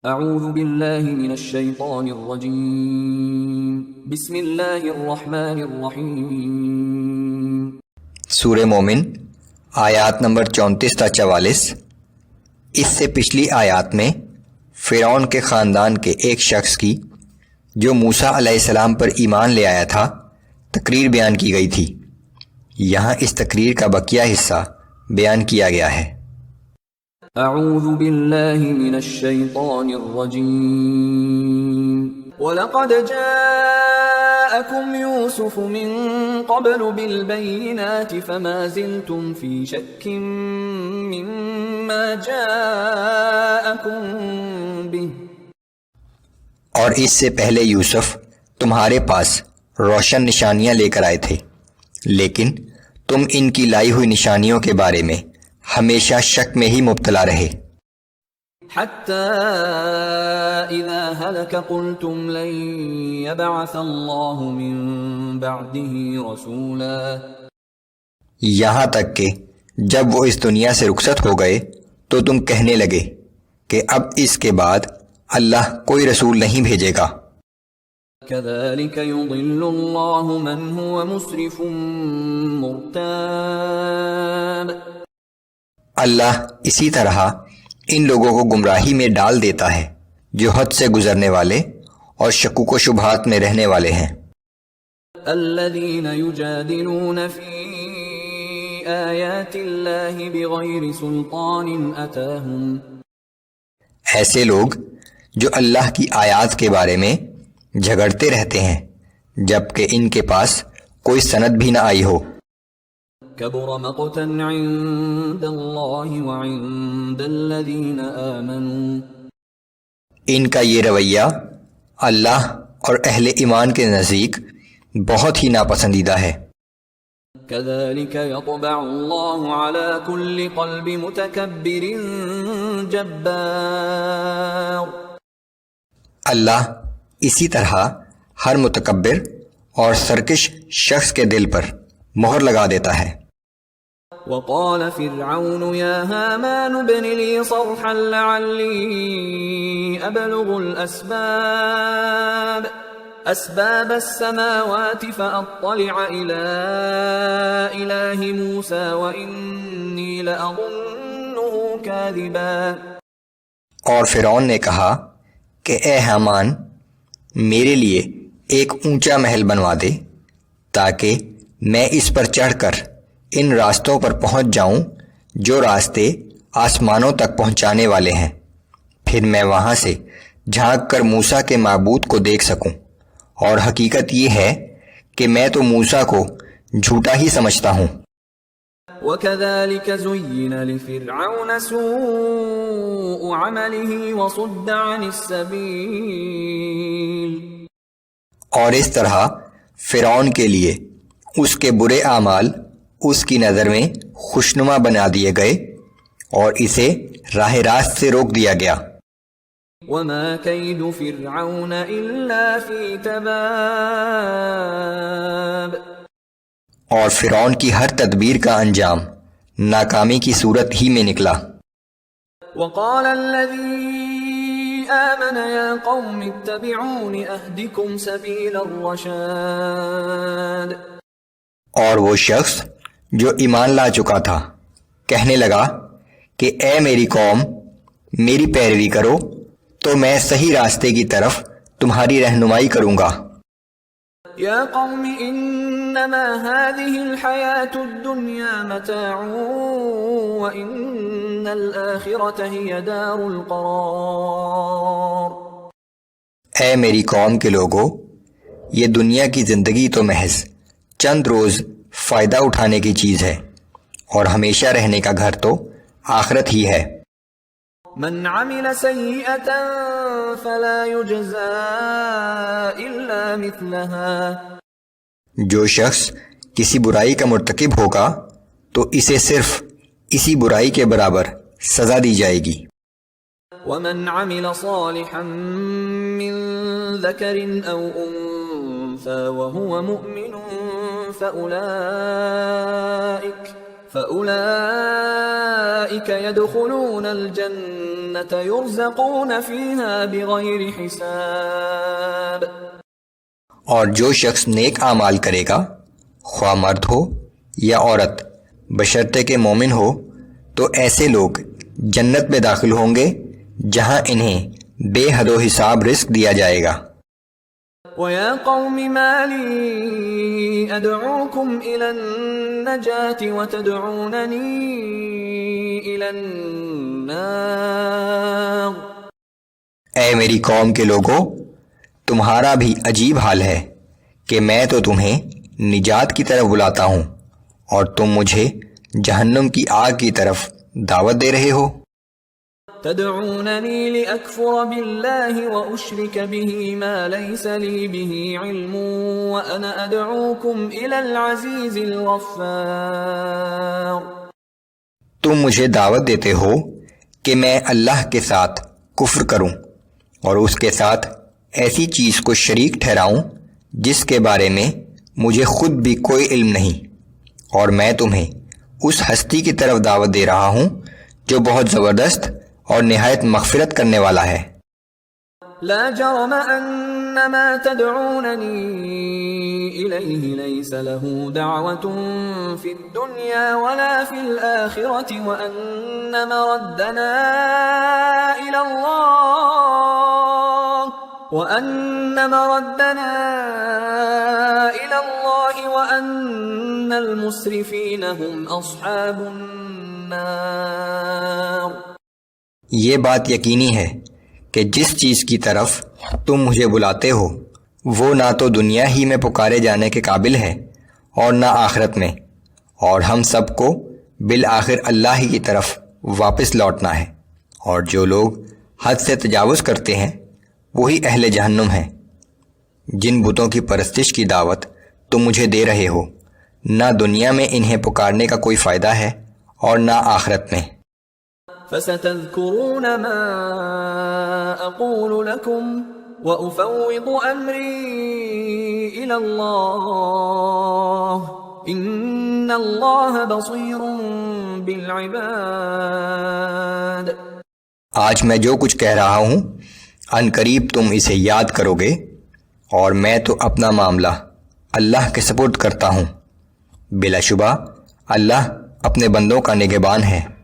اعوذ باللہ من الشیطان الرجیم بسم اللہ الرحمن الرحیم۔ سورہ مومن آیات نمبر 34 تا 44۔ اس سے پچھلی آیات میں فرعون کے خاندان کے ایک شخص کی جو موسیٰ علیہ السلام پر ایمان لے آیا تھا تقریر بیان کی گئی تھی۔ یہاں اس تقریر کا بقیہ حصہ بیان کیا گیا ہے۔ اعوذ باللہ من الشیطان الرجیم۔ وَلَقَدْ جَاءَكُمْ يُوسُفُ مِن قَبْلُ بِالْبَيِّنَاتِ فَمَا زِلْتُمْ فِي شَكٍّ مِّمَّا جَاءَكُمْ بِهِ۔ اور اس سے پہلے یوسف تمہارے پاس روشن نشانیاں لے کر آئے تھے، لیکن تم ان کی لائی ہوئی نشانیوں کے بارے میں ہمیشہ شک میں ہی مبتلا رہے۔ حَتَّى إِذَا هَلَكَ قُلْتُمْ لَن يَبْعَثَ اللَّهُ مِن بَعْدِهِ رَسُولًا۔ یہاں تک کہ جب وہ اس دنیا سے رخصت ہو گئے تو تم کہنے لگے کہ اب اس کے بعد اللہ کوئی رسول نہیں بھیجے گا۔ كَذَلِكَ يُضِلُّ اللَّهُ مَنْ هُوَ مُسْرِفٌ مُرْتَابٌ۔ اللہ اسی طرح ان لوگوں کو گمراہی میں ڈال دیتا ہے جو حد سے گزرنے والے اور شکوک و شبہات میں رہنے والے ہیں۔ الذين يجادلون في آيات الله بغير سلطان أتاهم۔ ایسے لوگ جو اللہ کی آیات کے بارے میں جھگڑتے رہتے ہیں جبکہ ان کے پاس کوئی سند بھی نہ آئی ہو۔ كبر مقتا عند الله وعند الذين آمنوا۔ ان کا یہ رویہ اللہ اور اہل ایمان کے نزدیک بہت ہی ناپسندیدہ ہے۔ كذلك يطبع الله على كل قلب متكبر جبار۔ اللہ اسی طرح ہر متکبر اور سرکش شخص کے دل پر مہر لگا دیتا ہے۔ وقال فرعون يا هامان ابن لي صرحا لعلي أبلغ أسباب السماوات فأطلع إلى إله موسى وإني لأظنه كاذبا۔ اور فرعون نے کہا کہ اے حامان میرے لیے ایک اونچا محل بنوا دے تاکہ میں اس پر چڑھ کر ان راستوں پر پہنچ جاؤں جو راستے آسمانوں تک پہنچانے والے ہیں، پھر میں وہاں سے جھانک کر موسیٰ کے معبود کو دیکھ سکوں، اور حقیقت یہ ہے کہ میں تو موسیٰ کو جھوٹا ہی سمجھتا ہوں۔ وَكَذَلِكَ زُيِّنَ لِفِرْعَوْنَ سُوءُ عَمَلِهِ وَصُدَّ عَنِ السَّبِيلِ۔ اور اس طرح فرعون کے لیے اس کے برے اعمال اس کی نظر میں خوشنما بنا دیے گئے اور اسے راہ راست سے روک دیا گیا۔ وَمَا كَيْدُ فِرْعَوْنَ إِلَّا فِي تَبَابٍ۔ اور فرعون کی ہر تدبیر کا انجام ناکامی کی صورت ہی میں نکلا۔ وَقَالَ الَّذِي آمَنَ يَا قَوْمِ اتَّبِعُونِ أَهْدِكُمْ سَبِيلَ الرَّشَادِ۔ اور وہ شخص جو ایمان لا چکا تھا کہنے لگا کہ اے میری قوم میری پیروی کرو تو میں صحیح راستے کی طرف تمہاری رہنمائی کروں گا۔ یا قوم انما هذه الحیاة الدنیا متاع وان الآخرة هي دار القرار۔ اے میری قوم کے لوگو، یہ دنیا کی زندگی تو محض چند روز فائدہ اٹھانے کی چیز ہے اور ہمیشہ رہنے کا گھر تو آخرت ہی ہے۔ من عمل سیئة فلا یجزا الا مثلها۔ جو شخص کسی برائی کا مرتکب ہوگا تو اسے صرف اسی برائی کے برابر سزا دی جائے گی۔ ومن عمل صالحا من ذکر او انثى وهو مؤمن فأولئك يدخلون الجنة يرزقون فيها بغير حساب. اور جو شخص نیک اعمال کرے گا، خواہ مرد ہو یا عورت، بشرطے کہ مومن ہو، تو ایسے لوگ جنت میں داخل ہوں گے جہاں انہیں بے حد و حساب رزق دیا جائے گا۔ وَيَا قَوْمِ مَا لِي أَدْعُوكُمْ إِلَى النَّجَاةِ وَتَدْعُونَنِي إِلَى النَّارِ. اے میری قوم کے لوگوں، تمہارا بھی عجیب حال ہے کہ میں تو تمہیں نجات کی طرف بلاتا ہوں اور تم مجھے جہنم کی آگ کی طرف دعوت دے رہے ہو۔ تدعونني لأكفر بالله وأشرك به ما ليس لي به علم وأنا أدعوكم إلى العزيز الغفار. تم مجھے دعوت دیتے ہو کہ میں اللہ کے ساتھ کفر کروں اور اس کے ساتھ ایسی چیز کو شریک ٹھہراؤں جس کے بارے میں مجھے خود بھی کوئی علم نہیں، اور میں تمہیں اس ہستی کی طرف دعوت دے رہا ہوں جو بہت زبردست اور نہایت مغفرت کرنے والا ہے۔ لا جرم أن ما تدعونني إليه ليس له دعوة في الدنيا ولا في الآخرة وأن مردنا إلى الله وأن المسرفين هم أصحاب النار. یہ بات یقینی ہے کہ جس چیز کی طرف تم مجھے بلاتے ہو وہ نہ تو دنیا ہی میں پکارے جانے کے قابل ہے اور نہ آخرت میں، اور ہم سب کو بالآخر اللہ ہی کی طرف واپس لوٹنا ہے، اور جو لوگ حد سے تجاوز کرتے ہیں وہی اہل جہنم ہیں۔ جن بتوں کی پرستش کی دعوت تم مجھے دے رہے ہو، نہ دنیا میں انہیں پکارنے کا کوئی فائدہ ہے اور نہ آخرت میں۔ فستذكرون ما أقول لكم وأفوض أمري إلى الله إن الله بصير بالعباد. آج میں جو کچھ کہہ رہا ہوں ان قریب تم اسے یاد کرو گے، اور میں تو اپنا معاملہ اللہ کے سپرد کرتا ہوں، بلا شبہ اللہ اپنے بندوں کا نگہبان ہے۔